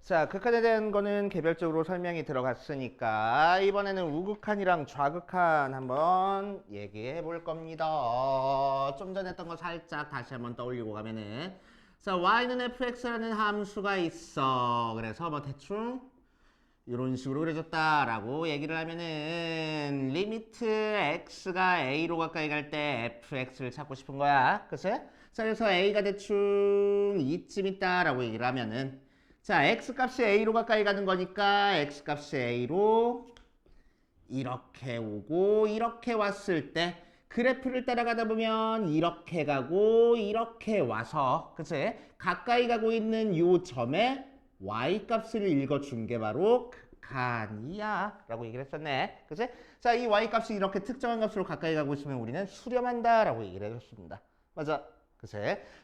자, 극한에 대한 거는 개별적으로 설명이 들어갔으니까 이번에는 우극한이랑 좌극한 한번 얘기해 볼 겁니다. 좀 전에 했던 거 살짝 다시 한번 떠올리고 가면은 자, y는 fx라는 함수가 있어. 그래서 뭐 대충 이런 식으로 그려줬다라고 얘기를 하면은 리미트 x가 a로 가까이 갈 때 fx를 찾고 싶은 거야. 그치? 자, 그래서 a가 대충 이쯤 있다라고 얘기를 하면은 자, x값이 a로 가까이 가는 거니까 x값이 a로 이렇게 오고 이렇게 왔을 때 그래프를 따라가다 보면 이렇게 가고 이렇게 와서 그치? 가까이 가고 있는 요 점에 y값을 읽어준 게 바로 극한이야 라고 얘기를 했었네. 그치? 자, 이 y값이 이렇게 특정한 값으로 가까이 가고 있으면 우리는 수렴한다 라고 얘기를 해줬습니다. 맞아. 그치?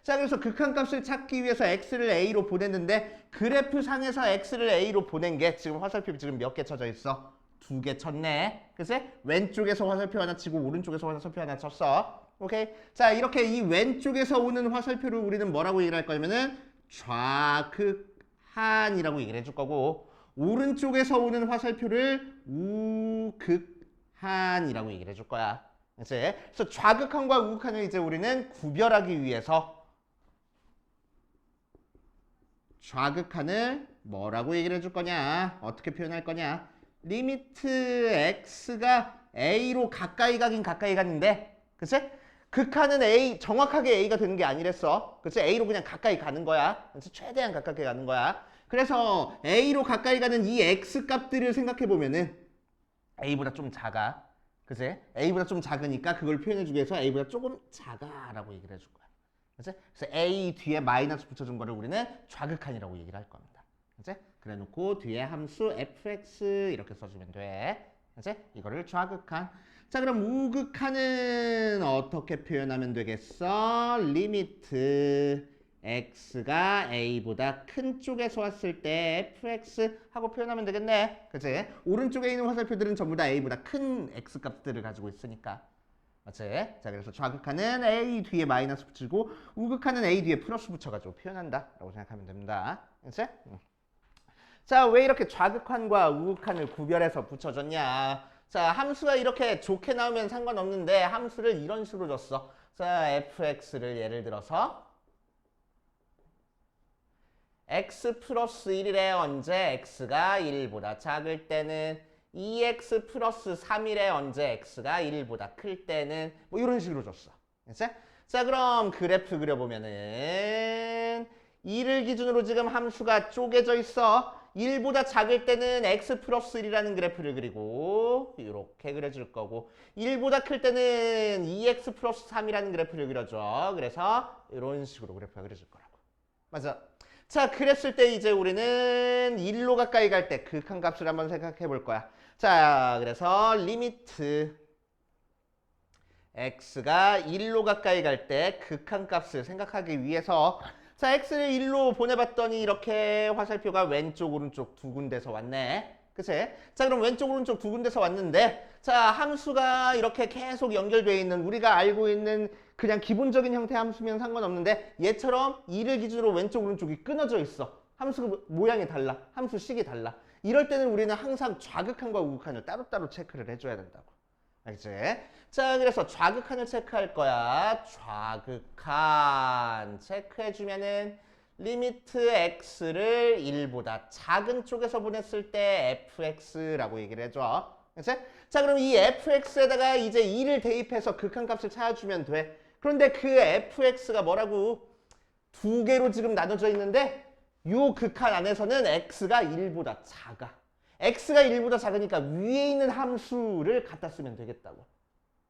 자, 그래서 극한값을 찾기 위해서 x를 a로 보냈는데 그래프 상에서 x를 a로 보낸 게 지금 화살표 지금 몇 개 쳐져 있어? 2개 쳤네. 그치? 왼쪽에서 화살표 하나 치고 오른쪽에서 화살표 하나 쳤어. 오케이? 자, 이렇게 이 왼쪽에서 오는 화살표를 우리는 뭐라고 얘기를 할 거냐면은 좌극한이라고 얘기를 해줄 거고 오른쪽에서 오는 화살표를 우극한이라고 얘기를 해줄 거야. 그치? 그래서 좌극한과 우극한을 이제 우리는 구별하기 위해서 좌극한을 뭐라고 얘기를 해줄 거냐? 어떻게 표현할 거냐? 리미트 x가 a로 가까이 가긴 가까이 갔는데 그치? 극한은 a 정확하게 a가 되는 게 아니랬어. 그치? a로 그냥 가까이 가는 거야. 그치? 최대한 가깝게 가는 거야. 그래서 a로 가까이 가는 이 x 값들을 생각해 보면은 a보다 좀 작아. 그치? a보다 좀 작으니까 그걸 표현해 주기 위해서 a보다 조금 작아라고 얘기를 해줄 거야. 그치? 그래서 a 뒤에 마이너스 붙여준 거를 우리는 좌극한이라고 얘기를 할 겁니다. 그치? 그래 놓고 뒤에 함수 fx 이렇게 써주면 돼. 그치? 이거를 좌극한. 자, 그럼 우극한은 어떻게 표현하면 되겠어? 리미트 x가 a보다 큰 쪽에서 왔을 때 fx 하고 표현하면 되겠네. 그치? 오른쪽에 있는 화살표들은 전부 다 a보다 큰 x 값들을 가지고 있으니까. 맞지? 자, 그래서 좌극한은 a 뒤에 마이너스 붙이고 우극한은 a 뒤에 플러스 붙여가지고 표현한다 라고 생각하면 됩니다. 그치? 자, 왜 이렇게 좌극한과 우극한을 구별해서 붙여줬냐? 자, 함수가 이렇게 좋게 나오면 상관없는데 함수를 이런 식으로 줬어. 자, fx를 예를 들어서 x 플러스 1이래 언제 x가 1보다 작을 때는 2x 플러스 3이래 언제 x가 1보다 클 때는 뭐 이런 식으로 줬어. 그치? 자, 그럼 그래프 그려보면은 2를 기준으로 지금 함수가 쪼개져 있어. 1보다 작을 때는 x 플러스 1이라는 그래프를 그리고 이렇게 그려줄 거고 1보다 클 때는 2x 플러스 3이라는 그래프를 그려줘. 그래서 이런 식으로 그래프가 그려질 거라고. 맞아. 자, 그랬을 때 이제 우리는 1로 가까이 갈 때 극한 값을 한번 생각해 볼 거야. 자, 그래서 리미트 x가 1로 가까이 갈 때 극한 값을 생각하기 위해서 자, x를 1로 보내봤더니 이렇게 화살표가 왼쪽 오른쪽 두 군데서 왔네. 그치? 자, 그럼 왼쪽 오른쪽 두 군데서 왔는데 자, 함수가 이렇게 계속 연결되어 있는 우리가 알고 있는 그냥 기본적인 형태 함수면 상관없는데 얘처럼 2를 기준으로 왼쪽 오른쪽이 끊어져 있어. 함수 모양이 달라. 함수 식이 달라. 이럴 때는 우리는 항상 좌극한과 우극한을 따로따로 체크를 해줘야 된다고. 알겠지? 자, 그래서 좌극한을 체크할 거야. 좌극한 체크해주면은 리미트 x를 1보다 작은 쪽에서 보냈을 때 fx라고 얘기를 해줘. 그치? 자, 그럼 이 fx에다가 이제 2를 대입해서 극한값을 찾아주면 돼. 그런데 그 fx가 뭐라고? 두 개로 지금 나눠져 있는데 요 극한 안에서는 x가 1보다 작아. x가 1보다 작으니까 위에 있는 함수를 갖다 쓰면 되겠다고.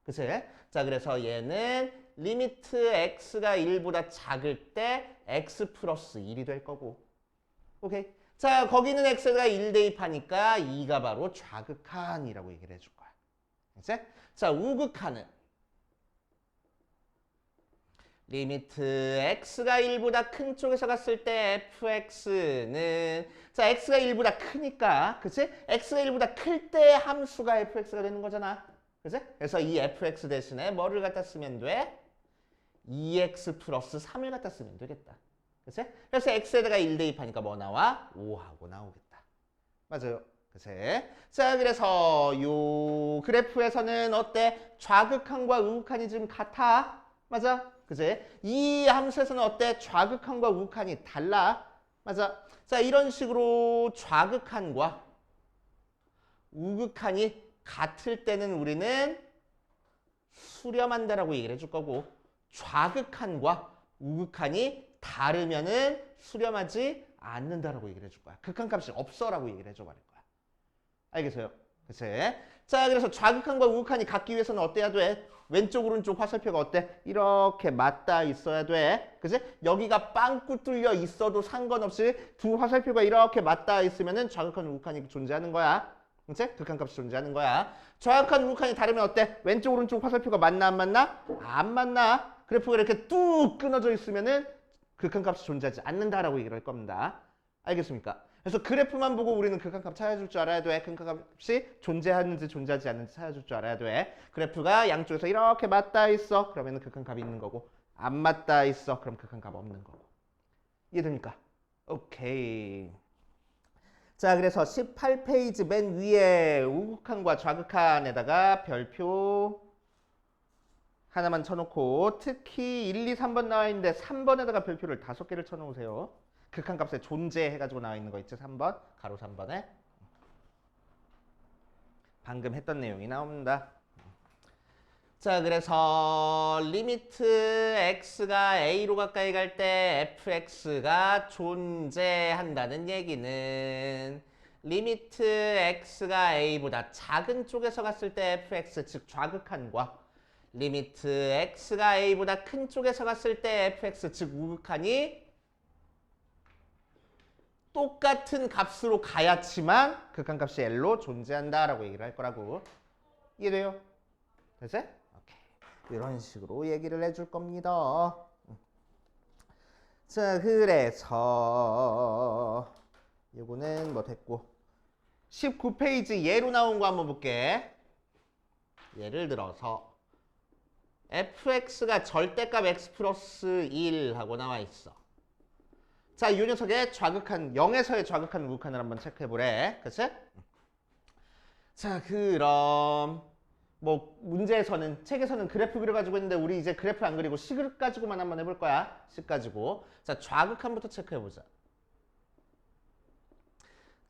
그치? 자, 그래서 얘는 리미트 x가 1보다 작을 때 x 플러스 1이 될 거고. 오케이? 자, 거기는 x가 1 대입하니까 2가 바로 좌극한이라고 얘기를 해줄 거야. 그치? 자, 우극한은 리미트 x가 1보다 큰 쪽에서 갔을 때 fx는 자, x가 1보다 크니까 그치? x가 1보다 클 때 함수가 fx가 되는 거잖아. 그치? 그래서 이 fx 대신에 뭐를 갖다 쓰면 돼? 2x 플러스 3을 갖다 쓰면 되겠다. 그치? 그래서 x에다가 1 대입하니까 뭐 나와? 5하고 나오겠다. 맞아요. 그치? 자, 그래서 요 그래프에서는 어때? 좌극한과 우극한이 지금 같아. 맞아? 그치? 이 함수에서는 어때? 좌극한과 우극한이 달라. 맞아? 자, 이런 식으로 좌극한과 우극한이 같을 때는 우리는 수렴한다라고 얘기를 해줄 거고, 좌극한과 우극한이 다르면은 수렴하지 않는다라고 얘기를 해줄 거야. 극한값이 없어라고 얘기를 해줘 버릴 거야. 알겠어요? 그치? 자, 그래서 좌극한과 우극한이 같기 위해서는 어때야 돼? 왼쪽 오른쪽 화살표가 어때? 이렇게 맞닿아 있어야 돼. 그치? 여기가 빵꾸 뚫려 있어도 상관없이 두 화살표가 이렇게 맞닿아 있으면은 좌극한 우극한이 존재하는 거야. 그치? 극한값이 존재하는 거야. 좌극한 우극한이 다르면 어때? 왼쪽 오른쪽 화살표가 맞나 안 맞나? 안 맞나? 그래프가 이렇게 뚝 끊어져 있으면은 극한값이 존재하지 않는다라고 얘기를 할 겁니다. 알겠습니까? 그래서 그래프만 보고 우리는 극한값 찾아줄 줄 알아야 돼. 극한값이 존재하는지 존재하지 않는지 찾아줄 줄 알아야 돼. 그래프가 양쪽에서 이렇게 맞닿아 있어. 그러면 극한값이 있는 거고, 안 맞닿아 있어. 그럼 극한값 없는 거고. 이해됩니까? 오케이. 자, 그래서 18페이지 맨 위에 우극한과 좌극한에다가 별표 하나만 쳐놓고, 특히 1, 2, 3번 나와 있는데 3번에다가 별표를 5개를 쳐놓으세요. 극한값에 존재해가지고 나와 있는 거 있지? 3번, 가로 3번에. 방금 했던 내용이 나옵니다. 자, 그래서 리미트 x가 a로 가까이 갈 때 fx가 존재한다는 얘기는 리미트 x가 a보다 작은 쪽에서 갔을 때 fx, 즉 좌극한과 리미트 x가 a보다 큰 쪽에서 갔을 때 fx, 즉 우극한이 똑같은 값으로 가야지만 극한값이 L로 존재한다라고 얘기를 할 거라고. 이해돼요? 됐어? 오케이. 이런 식으로 얘기를 해줄 겁니다. 자, 그래서 요거는 뭐 됐고, 19페이지 예로 나온 거 한번 볼게. 예를 들어서 fx가 절대값 x 플러스 1 하고 나와 있어. 자, 이 녀석의 좌극한, 0에서의 좌극한 우극한을 한번 체크해보래. 그치? 자, 그럼 뭐 문제에서는, 책에서는 그래프 그려가지고 했는데 우리 이제 그래프 안 그리고 식 가지고만 한번 해볼 거야. 식 가지고. 자, 좌극한부터 체크해보자.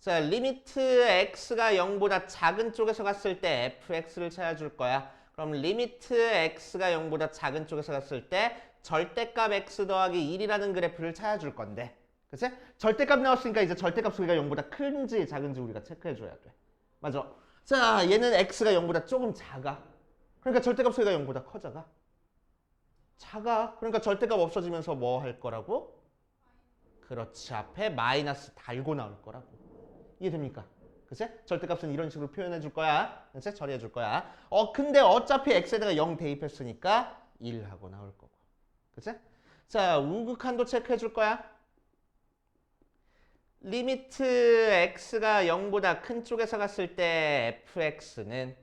자, 리미트 x가 0보다 작은 쪽에서 갔을 때 fx를 찾아줄 거야. 그럼 리미트 x가 0보다 작은 쪽에서 갔을 때 절대값 x 더하기 1이라는 그래프를 찾아줄 건데, 그치? 절대값 나왔으니까 이제 절대값 소리가 0보다 큰지 작은지 우리가 체크해줘야 돼. 맞아. 자, 얘는 x가 0보다 조금 작아. 그러니까 절대값 소리가 0보다 커져가. 작아. 그러니까 절대값 없어지면서 뭐 할 거라고? 그렇지. 앞에 마이너스 달고 나올 거라고. 이해됩니까? 그치? 절대값은 이런 식으로 표현해 줄 거야. 그치? 처리해 줄 거야. 근데 어차피 x에다가 0 대입했으니까 1 하고 나올 거고. 그치? 자, 우극한도 체크해 줄 거야. 리미트 x가 0보다 큰 쪽에서 갔을 때 fx는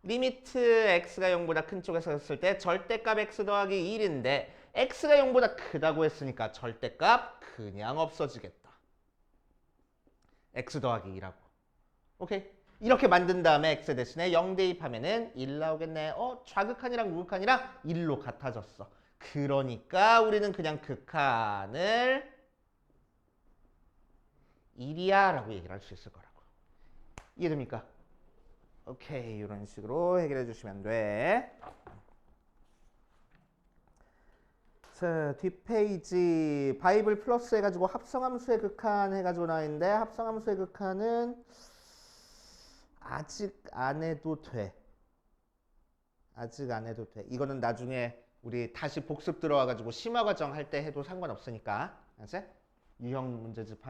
리미트 x가 0보다 큰 쪽에서 갔을 때 절대값 x 더하기 1인데 x가 0보다 크다고 했으니까 절대값 그냥 없어지겠다. x 더하기 2라고. 오케이? 이렇게 만든 다음에 x 대신에 0 대입하면은 1 나오겠네. 좌극한이랑 우극한이랑 1로 같아졌어. 그러니까 우리는 그냥 극한을 1이야 라고 얘기를 할 수 있을 거라고. 이해됩니까? 오케이. 이런 식으로 해결해 주시면 돼. 자, 뒷페이지 바이블 플러스 해가지고 합성함수의 극한 해가지고 나와 있는데, 합성함수의 극한은 아직 안 해도 돼. 아직 안 해도 돼. 이거는 나중에 우리 다시 복습 들어와가지고 심화과정 할 때 해도 상관없으니까. 알았지? 유형 문제집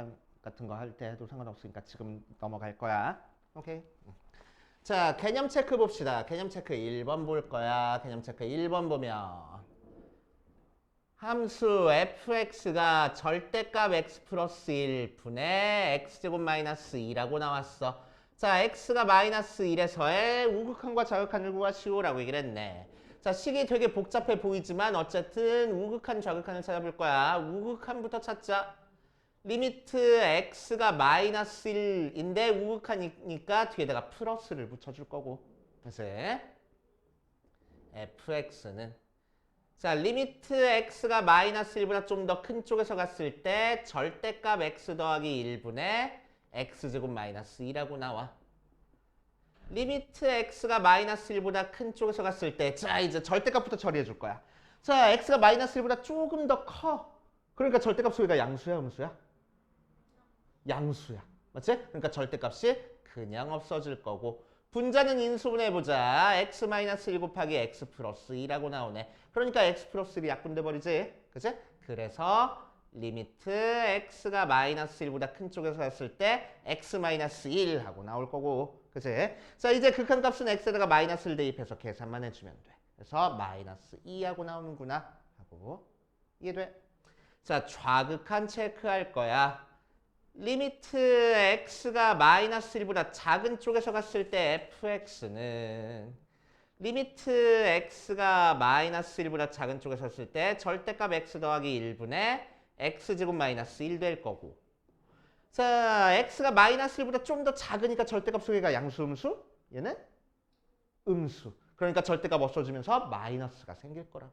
같은 거 할 때 해도 상관없으니까 지금 넘어갈 거야. 오케이. 자, 개념 체크 봅시다. 개념 체크 1번 볼 거야. 개념 체크 1번 보면 함수 fx가 절대값 x 플러스 1 분의 x제곱 마이너스 2라고 나왔어. 자, x가 마이너스 1에서의 우극한과 좌극한을 구하시오라고 얘기를 했네. 자, 식이 되게 복잡해 보이지만 어쨌든 우극한, 좌극한을 찾아볼 거야. 우극한부터 찾자. 리미트 x가 마이너스 1인데 우극하니까 뒤에다가 플러스를 붙여줄 거고. 그래서 fx는 자, 리미트 x가 마이너스 1보다 좀 더 큰 쪽에서 갔을 때 절대값 x 더하기 1분의 x제곱 마이너스 2라고 나와. 리미트 x가 마이너스 1보다 큰 쪽에서 갔을 때 자, 이제 절대값부터 처리해 줄 거야. 자, x가 마이너스 1보다 조금 더 커. 그러니까 절대값 소리가 양수야, 음수야? 양수야. 맞지? 그러니까 절대값이 그냥 없어질 거고 분자는 인수분해해보자. x-1 곱하기 x 플러스 2라고 나오네. 그러니까 x 플러스 1이 약분돼 버리지. 그치? 그래서 리미트 x가 마이너스 1보다 큰 쪽에서 갔을 때 x-1 하고 나올 거고. 그치? 자, 이제 극한값은 x에다가 마이너스를 대입해서 계산만 해주면 돼. 그래서 마이너스 2하고 나오는구나 하고 이해돼? 자, 좌극한 체크할 거야. 리미트 x가 마이너스 1보다 작은 쪽에서 갔을 때 fx는 리미트 x가 마이너스 1보다 작은 쪽에서 갔을 때 절대값 x 더하기 1분의 x제곱 마이너스 1 될 거고 자, x가 마이너스 1보다 좀 더 작으니까 절대값 소개가 양수, 음수? 얘는 음수. 그러니까 절대값 없어지면서 마이너스가 생길 거라고.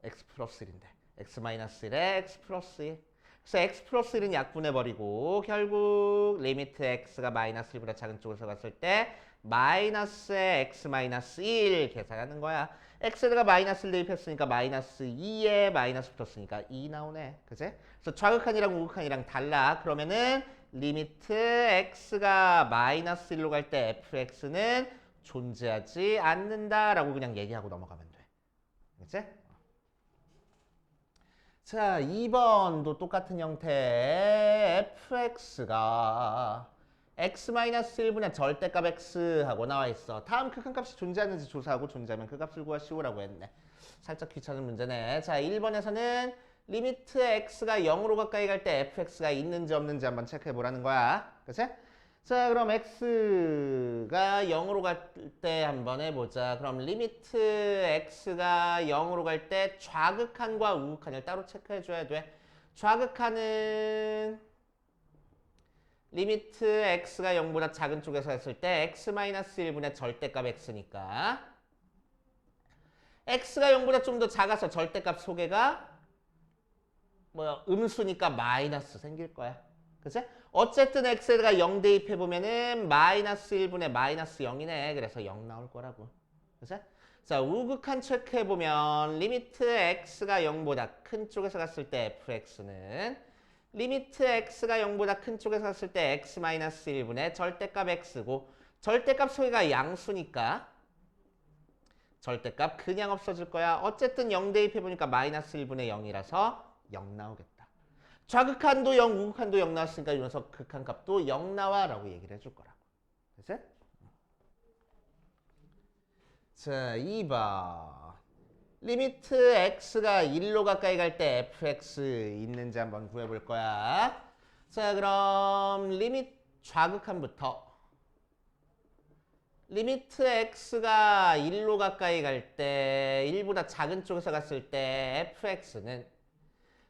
x 플러스 1인데 x 마이너스 1에 x 플러스 1. 그래서 x 플러스 1은 약분해버리고 결국 리미트 x가 마이너스 1보다 작은 쪽에서 갔을 때 마이너스에 x 마이너스 1 계산하는 거야. x에다가 마이너스를 대입했으니까 마이너스 2에 마이너스 붙었으니까 2 나오네. 그치? 그래서 좌극한이랑 우극한이랑 달라. 그러면은 리미트 x가 마이너스 1로 갈 때 fx는 존재하지 않는다라고 그냥 얘기하고 넘어가면 돼. 그치? 자, 2번도 똑같은 형태 fx가 x-1분의 절대값 x 하고 나와 있어. 다음 극한값이 존재하는지 조사하고 존재하면 그 값을 구하시오라고 했네. 살짝 귀찮은 문제네. 자, 1번에서는 리미트 x가 0으로 가까이 갈 때 fx가 있는지 없는지 한번 체크해 보라는 거야. 그치? 자, 그럼 x가 0으로 갈 때 한번 해보자. 그럼 리미트 x가 0으로 갈 때 좌극한과 우극한을 따로 체크해 줘야 돼. 좌극한은 리미트 x가 0보다 작은 쪽에서 했을 때 x-1분의 절대값 x니까 x가 0보다 좀 더 작아서 절대값 소개가 음수니까 마이너스 생길 거야. 그치? 어쨌든 x에다가 0 대입해보면은 마이너스 1분의 마이너스 0이네. 그래서 0 나올 거라고. 그치? 자, 우극한 체크해보면 리미트 x가 0보다 큰 쪽에서 갔을 때 fx는 리미트 x가 0보다 큰 쪽에서 갔을 때 x-1분의 절대값 x고 절대값 소개가 양수니까 절대값 그냥 없어질 거야. 어쨌든 0 대입해보니까 마이너스 1분의 0이라서 0 나오겠다. 좌극한도 0, 우극한도 0 나왔으니까 이 녀석 극한값도 0 나와 라고 얘기를 해줄 거라고. 그치? 자, 2번. 리미트 x가 1로 가까이 갈 때 fx 있는지 한번 구해볼 거야. 자, 그럼 좌극한부터 리미트 x가 1로 가까이 갈 때 1보다 작은 쪽에서 갔을 때 fx는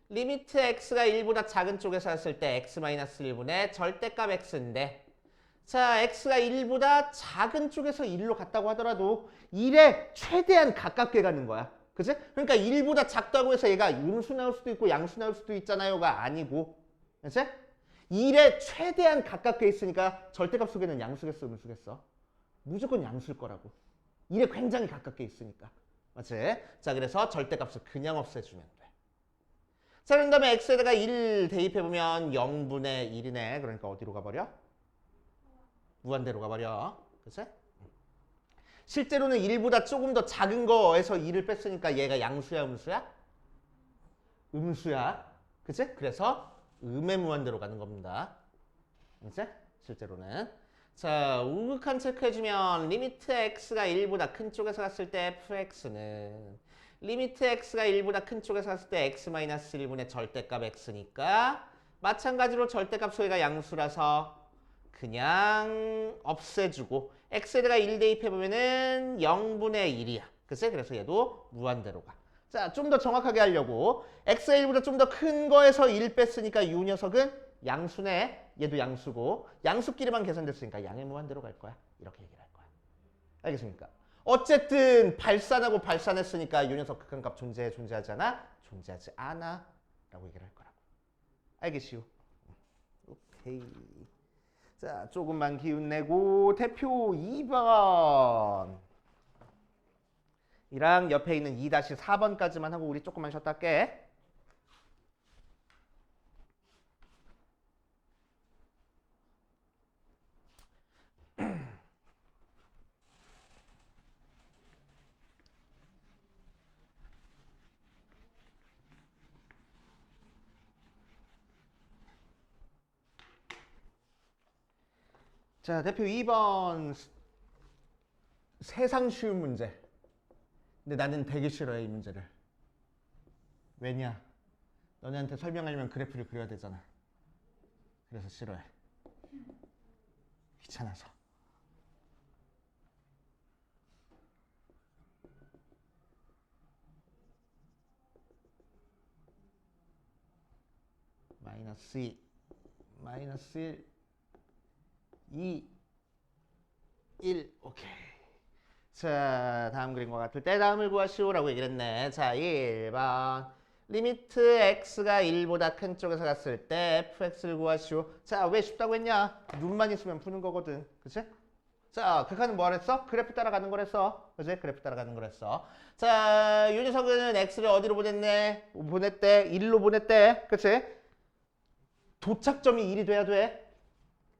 리미트 x가 1보다 작은 쪽에서 갔을 때 x-1분의 절대값 x인데 자, x가 1보다 작은 쪽에서 1로 갔다고 하더라도 1에 최대한 가깝게 가는 거야. 그치? 그러니까 1보다 작다고 해서 얘가 음수 나올 수도 있고 양수 나올 수도 있잖아요가 아니고 그치? 1에 최대한 가깝게 있으니까 절대값 속에는 양수겠어, 음수겠어? 무조건 양수일 거라고. 1에 굉장히 가깝게 있으니까. 맞지? 자, 그래서 절대값을 그냥 없애주면 돼. 자, 그런 다음에 x에다가 1 대입해보면 0분의 1이네. 그러니까 어디로 가버려? 무한대로 가버려. 그치? 실제로는 1보다 조금 더 작은 거에서 2를 뺐으니까 얘가 양수야, 음수야? 음수야. 그치? 그래서 음의 무한대로 가는 겁니다. 그치? 실제로는. 자, 우극한 체크해주면 리미트 x가 1보다 큰 쪽에서 갔을 때 fx는 리미트 x가 1보다 큰 쪽에서 갔을 때 x-1분의 절대값 x니까 마찬가지로 절대값 소개가 양수라서 그냥 없애주고 x에다가 1 대입해보면은 0분의 1이야. 그치? 그래서 얘도 무한대로 가. 자, 좀 더 정확하게 하려고 x가 1보다 좀 더 큰 거에서 1 뺐으니까 이 녀석은 양수네. 얘도 양수고 양수끼리만 계산됐으니까 양의 무한대로 갈 거야. 이렇게 얘기를 할 거야. 알겠습니까? 어쨌든 발산하고 발산했으니까 이 녀석 극한값 존재하지 않아? 존재하지 않아 라고 얘기를 할 거라고. 알겠시오? 오케이. 자, 조금만 기운 내고 대표 2번 이랑 옆에 있는 2-4번까지만 하고 우리 조금만 쉬었다 할게. 자, 대표 2번 세상 쉬운 문제. 근데 나는 되게 싫어해, 이 문제를. 왜냐? 너네한테 설명하려면 그래프를 그려야 되잖아. 그래서 싫어해. 귀찮아서. 마이너스 2, 마이너스 1, 2, 1, 오케이. 자, 다음 그림과 같을 때 다음을 구하시오라고 얘기를 했네. 자, 1번. 리미트 x가 1보다 큰 쪽에서 갔을 때 fx를 구하시오. 자, 왜 쉽다고 했냐? 눈만 있으면 푸는 거거든. 그치? 자, 극한은 뭐 했어? 그래프 따라가는 거랬어. 그치? 그래프 따라가는 거랬어. 자, 이 녀석은 x를 어디로 보냈네? 보냈대. 1로 보냈대. 그치? 도착점이 1이 돼야 돼.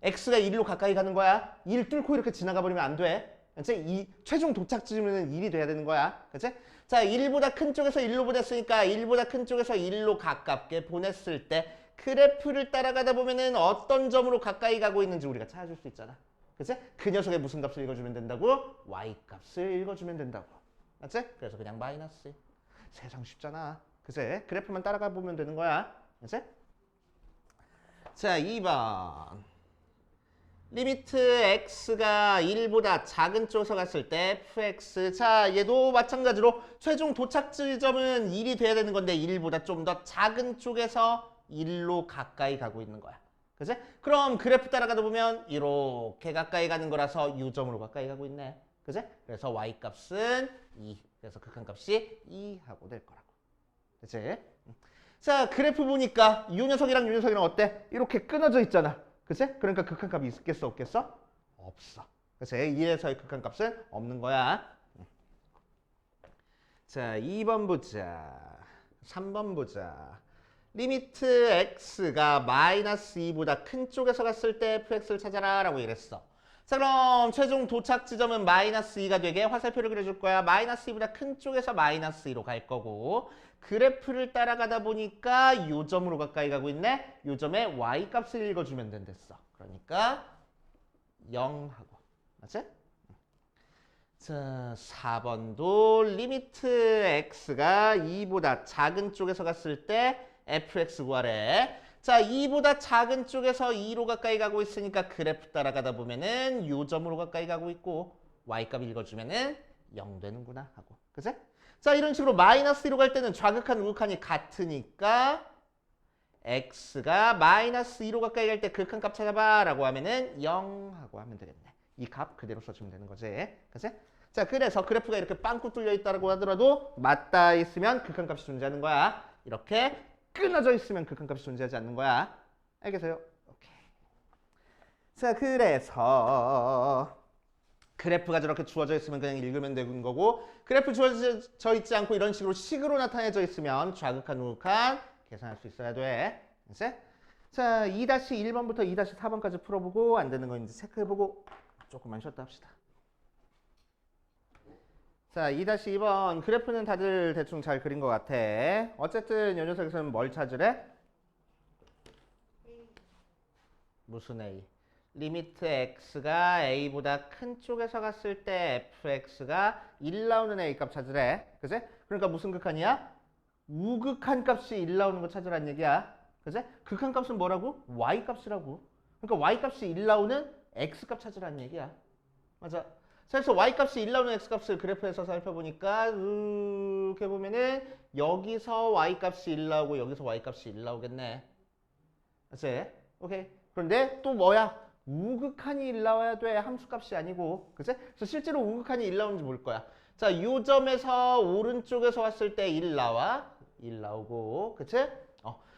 x가 1로 가까이 가는 거야. 1 뚫고 이렇게 지나가 버리면 안 돼. 그치? 이 최종 도착지점은 1이 돼야 되는 거야. 그치? 자, 1보다 큰 쪽에서 1로 보냈으니까 1보다 큰 쪽에서 1로 가깝게 보냈을 때 그래프를 따라가다 보면은 어떤 점으로 가까이 가고 있는지 우리가 찾아줄 수 있잖아. 그치? 그 녀석의 무슨 값을 읽어주면 된다고? y 값을 읽어주면 된다고. 맞지? 그래서 그냥 마이너스. 세상 쉽잖아. 그치? 그래프만 따라가 보면 되는 거야. 그치? 자, 2번. 리미트 x가 1보다 작은 쪽에서 갔을 때 fx. 자, 얘도 마찬가지로 최종 도착 지점은 1이 돼야 되는 건데 1보다 좀 더 작은 쪽에서 1로 가까이 가고 있는 거야. 그치? 그럼 그래프 따라가다 보면 이렇게 가까이 가는 거라서 이 점으로 가까이 가고 있네. 그치? 그래서 y 값은 2. 그래서 극한값이 2 하고 될 거라고. 그치? 자, 그래프 보니까 이 녀석이랑 이 녀석이랑 어때? 이렇게 끊어져 있잖아. 그치? 그러니까 극한값이 있겠어, 없겠어? 없어. 그치? 2에서의 극한값은 없는 거야. 자, 2번 보자. 3번 보자. 리미트 x가 마이너스 2보다 큰 쪽에서 갔을 때 fx를 찾아라 라고 이랬어. 자, 그럼 최종 도착 지점은 마이너스 2가 되게 화살표를 그려줄 거야. 마이너스 2보다 큰 쪽에서 마이너스 2로 갈 거고 그래프를 따라가다 보니까 요 점으로 가까이 가고 있네. 요 점에 y 값을 읽어주면 된댔어. 그러니까 0 하고. 맞지? 자, 4번도 리미트 x가 2보다 작은 쪽에서 갔을 때 fx 구하래. 자, 2보다 작은 쪽에서 2로 가까이 가고 있으니까 그래프 따라가다 보면은 요 점으로 가까이 가고 있고 y값 읽어주면은 0 되는구나 하고. 그치? 자, 이런 식으로 마이너스 2로 갈 때는 좌극한 우극한이 같으니까 x가 마이너스 2로 가까이 갈 때 극한값 찾아봐 라고 하면은 0 하고 하면 되겠네. 이 값 그대로 써주면 되는 거지. 그치? 자, 그래서 그래프가 이렇게 빵꾸 뚫려 있다고 하더라도 맞닿아 있으면 극한값이 존재하는 거야. 이렇게 끊어져 있으면 극한값이 존재하지 않는 거야. 알겠어요? 오케이. 자, 그래서 그래프가 저렇게 주어져 있으면 그냥 읽으면 되는 거고 그래프 주어져 있지 않고 이런 식으로 식으로 나타내져 있으면 좌극한 우극한 계산할 수 있어야 돼. 이제 자, 2-1번부터 2-4번까지 풀어보고 안 되는 거 이제 체크해보고 조금만 쉬었다 합시다. 자, 2-2번 그래프는 다들 대충 잘 그린 것 같아. 어쨌든 이 녀석에서는 뭘 찾으래? 무슨 A? 리미트 x가 a보다 큰 쪽에서 갔을 때 fx가 1 나오는 a 값 찾으래. 그치? 그러니까 무슨 극한이야? 우극한 값이 1 나오는 거 찾으라는 얘기야. 그치? 극한 값은 뭐라고? y 값이라고. 그러니까 y 값이 1 나오는 x값 찾으라는 얘기야. 맞아. 그래서 y값이 1 나오는 x값을 그래프에서 살펴보니까 이렇게 보면은 여기서 y값이 1 나오고 여기서 y값이 1 나오겠네. 맞지? 오케이. 그런데 또 뭐야? 우극한이 1 나와야 돼. 함수값이 아니고. 그치? 그래서 실제로 우극한이 1 나오는지 볼 거야. 자, 요 점에서 오른쪽에서 왔을 때 1 나와. 1 나오고. 그치?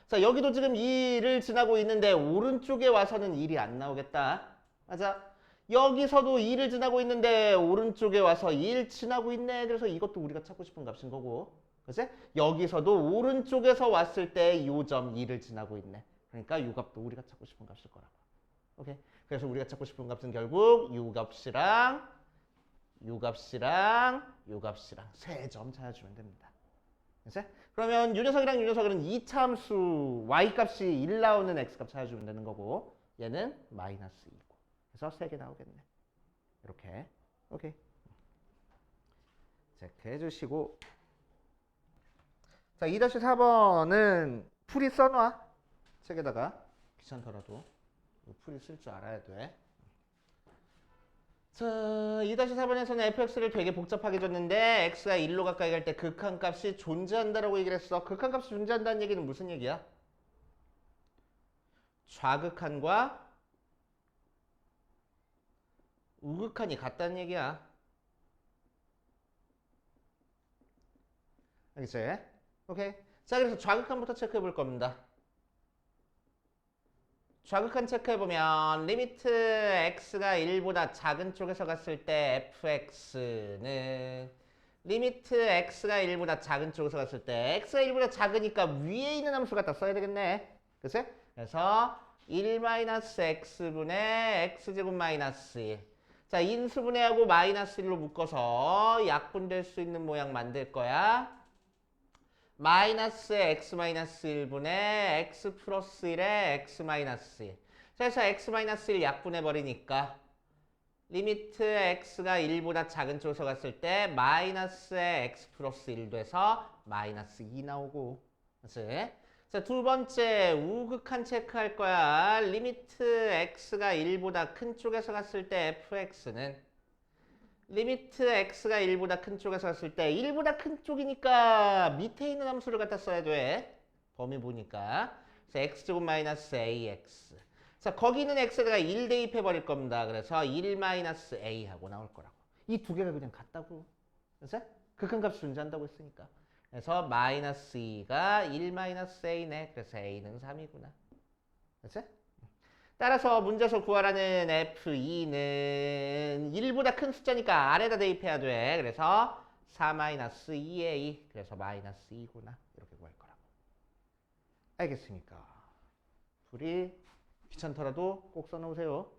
자, 여기도 지금 2를 지나고 있는데 오른쪽에 와서는 1이 안 나오겠다. 맞아. 여기서도 2를 지나고 있는데 오른쪽에 와서 1 지나고 있네. 그래서 이것도 우리가 찾고 싶은 값인 거고. 그치? 여기서도 오른쪽에서 왔을 때 요 점 2를 지나고 있네. 그러니까 이 값도 우리가 찾고 싶은 값일 거라고. 오케이. 그래서 우리가 찾고 싶은 값은 결국 이 값이랑 이 값이랑 이 값이랑 세 점 찾아주면 됩니다. 그치? 그러면 이 녀석이랑 이 녀석은 2차 함수 y값이 1 나오는 x값 찾아주면 되는 거고 얘는 마이너스 2고 그래서 3개 나오겠네. 이렇게. 오케이. 체크해 주시고 자 2-4번은 풀이 써놔. 책에다가 귀찮더라도 풀이 쓸 줄 알아야 돼. 자, 2-4번에서는 fx를 되게 복잡하게 줬는데 x가 1로 가까이 갈 때 극한값이 존재한다라고 얘기를 했어. 극한값이 존재한다는 얘기는 무슨 얘기야? 좌극한과 우극한이 같다는 얘기야. 알겠지? 오케이. 자, 그래서 좌극한부터 체크해 볼 겁니다. 좌극한 체크해보면 리미트 x가 1보다 작은 쪽에서 갔을 때 fx는 리미트 x가 1보다 작은 쪽에서 갔을 때 x가 1보다 작으니까 위에 있는 함수 갖다 써야 되겠네. 그치? 그래서 1-x분의 x제곱 마이너스 1. 자, 인수분해하고 마이너스 1로 묶어서 약분될 수 있는 모양 만들 거야. 마이너스 x 마이너스 1분의 x 플러스 1의 x 마이너스 1. 그래서 x 마이너스 1 약분해 버리니까 리미트 x가 1보다 작은 쪽에서 갔을 때 마이너스의 x 플러스 1 돼서 마이너스 2 나오고. 그치? 자, 두 번째 우극한 체크할 거야. 리미트 x가 1보다 큰 쪽에서 갔을 때 fx는 리미트 x가 1보다 큰 쪽에서 갔을 때 1보다 큰 쪽이니까 밑에 있는 함수를 갖다 써야 돼. 범위 보니까. 그래서 x제곱 마이너스 ax. 자, 거기 있는 x에다가 1 대입해 버릴 겁니다. 그래서 1 마이너스 a 하고 나올 거라고. 이 두 개가 그냥 같다고. 그래서 극한값이 존재한다고 했으니까. 그래서 마이너스 2가 1 마이너스 a네. 그래서 a는 3이구나. 그렇지? 따라서 문제에서 구하라는 F2는 1보다 큰 숫자니까 아래다 대입해야 돼. 그래서 4-2a. 그래서 마이너스 2구나. 이렇게 구할 거라고. 알겠습니까? 풀이 귀찮더라도 꼭 써놓으세요.